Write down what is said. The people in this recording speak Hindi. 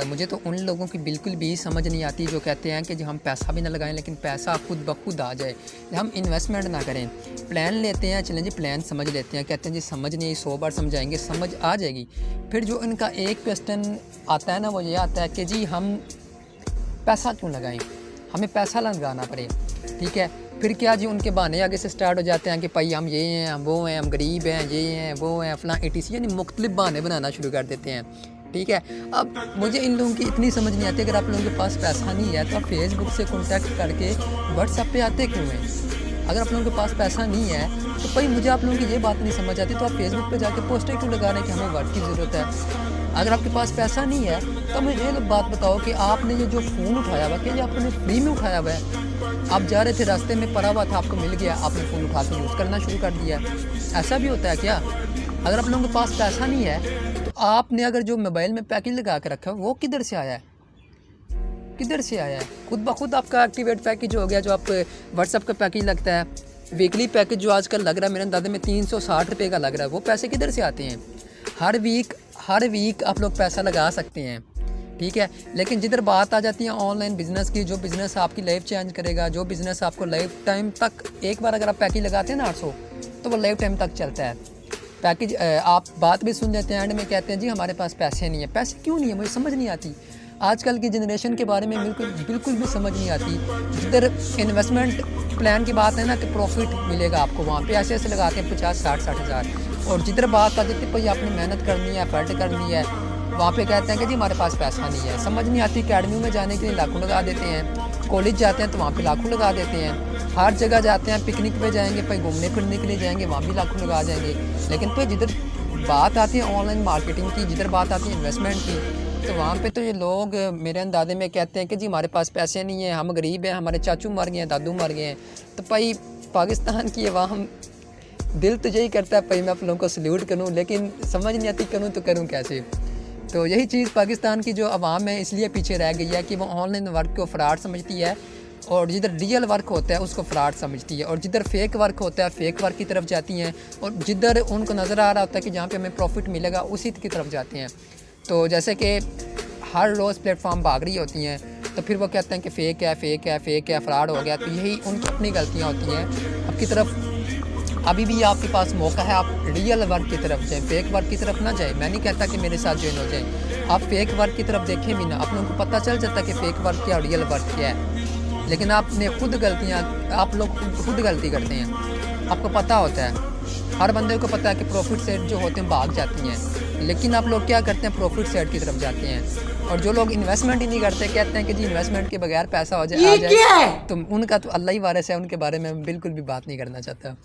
मुझे तो उन लोगों की बिल्कुल भी समझ नहीं आती जो कहते हैं कि जो हम पैसा भी ना लगाएं लेकिन पैसा खुद ब खुद आ जाए, हम इन्वेस्टमेंट ना करें। प्लान लेते हैं, चलें जी प्लान समझ लेते हैं, कहते हैं जी समझ नहीं आई, 100 बार समझाएंगे समझ आ जाएगी। फिर जो इनका एक क्वेश्चन आता है ना, वो ये आता है कि जी हम पैसा क्यों लगाएं, हमें पैसा लगाना पड़े। ठीक है, फिर क्या जी उनके बहाने आगे से स्टार्ट हो जाते हैं कि भाई हम ये हैं, हम वो हैं, हम गरीब हैं, ये हैं, वो हैं, फलां ETC, यानी मुख्तलिफ बहाने बनाना शुरू कर देते हैं। ठीक है, अब मुझे इन लोगों की इतनी समझ नहीं आती, अगर आप लोगों के पास पैसा नहीं है तो आप फेसबुक से कॉन्टैक्ट करके व्हाट्सएप पे आते क्यों हैं? अगर आप लोगों के पास पैसा नहीं है तो भाई मुझे आप लोगों की ये बात नहीं समझ आती, तो आप फेसबुक पे जाके पोस्टर क्यों लगा रहे हैं कि हमें वर्क की ज़रूरत है? अगर आपके पास पैसा नहीं है तो मुझे ये बात बताओ कि आपने ये जो फ़ोन उठाया हुआ, क्या ये आपने फ्री में उठाया हुआ है? आप जा रहे थे, रास्ते में पड़ा हुआ था, आपको मिल गया, आपने फ़ोन उठा के यूज़ करना शुरू कर दिया। ऐसा भी होता है क्या? अगर आप लोगों के पास पैसा नहीं है तो आपने अगर जो मोबाइल में पैकेज लगा के रखा है वो किधर से आया है? किधर से आया है? खुद ब खुद आपका एक्टिवेट पैकेज हो गया, जो आप व्हाट्सएप का पैकेज लगता है, वीकली पैकेज जो आजकल लग रहा है, मेरे अंदाजे में 360 रुपये का लग रहा है, वो पैसे किधर से आते हैं? हर वीक आप लोग पैसा लगा सकते हैं। ठीक है, लेकिन जिधर बात आ जाती है ऑनलाइन बिज़नेस की, जो बिज़नेस आपकी लाइफ चेंज करेगा, जो बिज़नेस आपको लाइफ टाइम तक, एक बार अगर आप पैकेज लगाते हैं ना 800, तो वो लाइफ टाइम तक चलता है पैकेज। आप बात भी सुन लेते हैं, एंड में कहते हैं जी हमारे पास पैसे नहीं है। पैसे क्यों नहीं है, मुझे समझ नहीं आती। आजकल की जनरेशन के बारे में बिल्कुल भी समझ नहीं आती। जिधर इन्वेस्टमेंट प्लान की बात है ना कि प्रॉफिट मिलेगा आपको, वहाँ पे ऐसे लगाते हैं 50-60 हज़ार, और जिधर बात आ जाती है भाई आपने मेहनत करनी है, एफर्ट करनी है, वहाँ पे कहते हैं कि जी हमारे पास पैसा नहीं है। समझ नहीं आती। अकेडमी में जाने के लिए लाखों लगा देते हैं, कॉलेज जाते हैं तो वहाँ पे लाखों लगा देते हैं, हर जगह जाते हैं, पिकनिक पे जाएंगे, भाई घूमने फिरने के लिए जाएंगे, वहाँ भी लाखों लगा जाएंगे। लेकिन फिर जिधर बात आती है ऑनलाइन मार्केटिंग की, जिधर बात आती है इन्वेस्टमेंट की, तो वहाँ पे तो ये लोग मेरे अंदाजे में कहते हैं कि जी हमारे पास पैसे नहीं है, हम गरीब हैं, हमारे चाचू मर गए हैं, दादू मर गए हैं। तो भाई पाकिस्तान की अवाम, दिल तो यही करता है भाई मैं आप लोगों को सल्यूट करूँ, लेकिन समझ नहीं आती करूँ तो करूँ कैसे। तो यही चीज़ पाकिस्तान की जो अवाम है इसलिए पीछे रह गई है कि वो ऑनलाइन वर्क को फ्रॉड समझती है, और जिधर रियल वर्क होता है उसको फ्रॉड समझती है, और जिधर फेक वर्क होता है फेक वर्क की तरफ जाती हैं, और जिधर उनको नज़र आ रहा होता है कि जहाँ पे हमें प्रॉफिट मिलेगा उसी की तरफ जाते हैं। तो जैसे कि हर रोज़ प्लेटफॉर्म भाग रही होती हैं, तो फिर वो कहते हैं कि फ़ेक है, फ्रॉड हो गया। तो यही उनकी अपनी गलतियाँ होती हैं। आपकी तरफ अभी भी आपके पास मौका है, आप रियल वर्क की तरफ जाएँ, फेक वर्क की तरफ ना जाएँ। मैं नहीं कहता कि मेरे साथ ज्वाइन हो जाएँ, आप फेक वर्क की तरफ देखें भी ना, आप लोगों को पता चल जाता है कि फ़ेक वर्क क्या और रियल वर्क क्या है। लेकिन आपने आप लोग खुद गलती करते हैं। आपको पता होता है, हर बंदे को पता है कि प्रॉफिट सेट जो होते हैं भाग जाती हैं, लेकिन आप लोग क्या करते हैं, प्रॉफिट सेट की तरफ जाते हैं। और जो लोग इन्वेस्टमेंट ही नहीं करते, कहते हैं कि जी इन्वेस्टमेंट के बगैर पैसा हो जाए, तो उनका तो अल्लाह ही वारिस है, उनके बारे में बिल्कुल भी बात नहीं करना चाहता।